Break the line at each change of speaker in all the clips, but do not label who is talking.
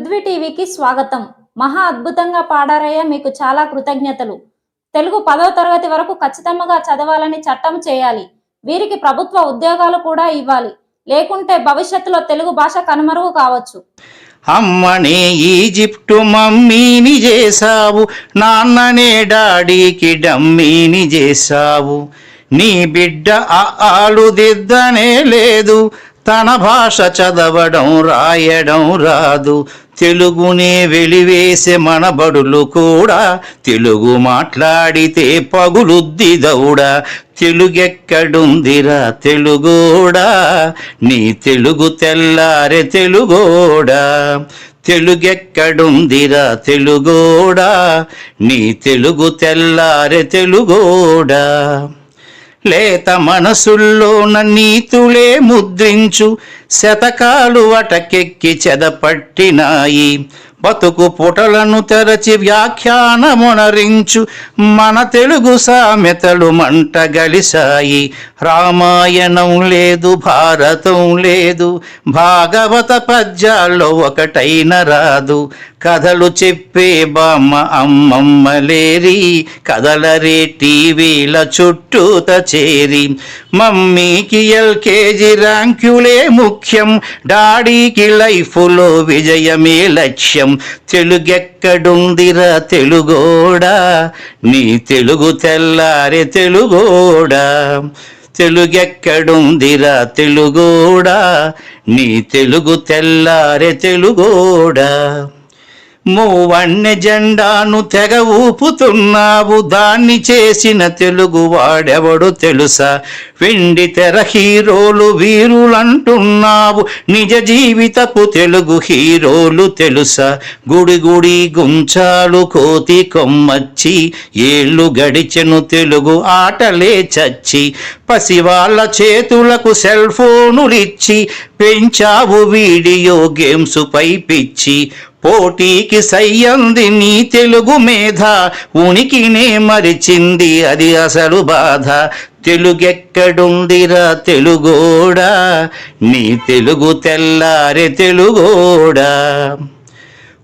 పృథ్వీ టీవీకి స్వాగతం. మహా అద్భుతంగా పాడారయ్యా, మీకు చాలా కృతజ్ఞతలు. తెలుగు 10వ తరగతి వరకు ఖచ్చితంగా చదవాలని చట్టం చేయాలి. వీరికి ప్రభుత్వ ఉద్యోగాలు కూడా ఇవ్వాలి. లేకుంటే భవిష్యత్తులో తెలుగు భాష కనుమరుగు కావచ్చు.
అమ్మనే ఈజిప్టు మమ్మీని చేసావు, నాన్ననే డాడీకి డమ్మీని చేసావు. నీ బిడ్డ ఆలు దిద్దనే లేదు, తన భాష చదవడం రాయడం రాదు. తెలుగునే వెలివేసే మన బడులు కూడా తెలుగు మాట్లాడితే పగులుద్ది దౌడా. తెలుగెక్కడుందిరా తెలుగోడా, నీ తెలుగు తెల్లారె తెలుగోడా. తెలుగెక్కడుందిరా తెలుగోడా, నీ తెలుగు తెల్లారె తెలుగోడా. లేత మనసుల్లోన నీతులే ముద్రించు, శతకాలు అటకెక్కి చెదపట్టినాయి. బతుకు పుటలను తెరచి వ్యాఖ్యానమునరించు, మన తెలుగు సామెతలు మంట గలిసాయి. రామాయణం లేదు, భారతం లేదు, భాగవత పద్యాల్లో ఒకటైన రాదు. కథలు చెప్పే బామ్మ అమ్మమ్మ లేరి, కథలరే టీవీల చుట్టూత చేరి. మమ్మీకి ఎల్కేజీ ర్యాంకులే ముఖ్యం, డాడీకి లైఫ్లో విజయమే లక్ష్యం. తెలుగెక్కడుందిరా తెలుగోడా, నీ తెలుగు తెల్లారె తెలుగోడా. తెలుగెక్కడుందిరా తెలుగోడా, నీ తెలుగు తెల్లారె తెలుగోడా. మూవన్నె జెండాను తెగ ఊపుతున్నావు, దాన్ని చేసిన తెలుగు వాడెవడు తెలుసా? వెండి తెర హీరోలు వీరులంటున్నావు, నిజ జీవితపు తెలుగు హీరోలు తెలుసా? గుడి గుడి గుంచాలు కోతి కొమ్మచ్చి, ఏళ్ళు గడిచెను తెలుగు ఆటలే చచ్చి. పసివాళ్ళ చేతులకు సెల్ ఫోనులిచ్చి పెంచావు వీడియో గేమ్స్ పై పిచ్చి. పోటీకి సయ్యంది నీ తెలుగు మేధ, ఉనికినే మరిచింది అది అసలు బాధ. తెలుగెక్కడుందిరా తెలుగోడా, నీ తెలుగు తెల్లారె తెలుగోడా.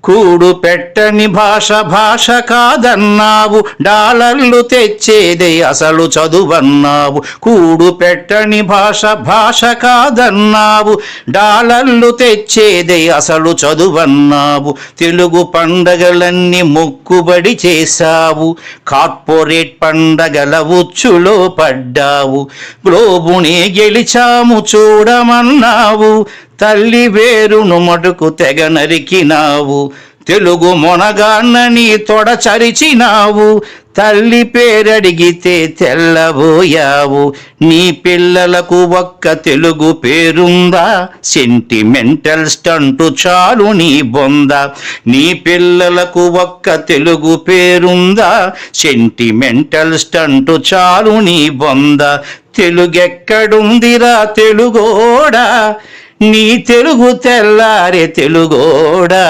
కూడు పెట్టని భాష భాష కాదన్నావు, డాలర్లు తెచ్చేదే అసలు చదువన్నావు. కూడు పెట్టని భాష భాష కాదన్నావు, డాలర్లు తెచ్చేదే అసలు చదువన్నావు. తెలుగు పండగలన్నీ మొక్కుబడి చేశావు, కార్పొరేట్ పండగల ఉచ్చులో పడ్డావు. గ్లోబునే గెలిచాము చూడమన్నావు, తల్లి వేరును మటుకు తెగ నరికినావు. తెలుగు మొనగాన్నని తొడచరిచినావు, తల్లి పేరడిగితే తెల్లబోయావు. నీ పిల్లలకు ఒక్క తెలుగు పేరుందా, సెంటిమెంటల్ స్టంటు చాలు నీ బొంద. నీ పిల్లలకు ఒక్క తెలుగు పేరుందా, సెంటిమెంటల్ స్టంటు చాలు నీ బొంద. తెలుగెక్కడుందిరా తెలుగోడా, నీ తెలుగు తెల్లారె తెలుగోడా.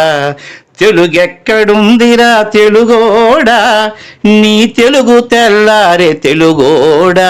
తెలుగెక్కడుందిరా తెలుగోడా, నీ తెలుగు తెల్లారె తెలుగోడా.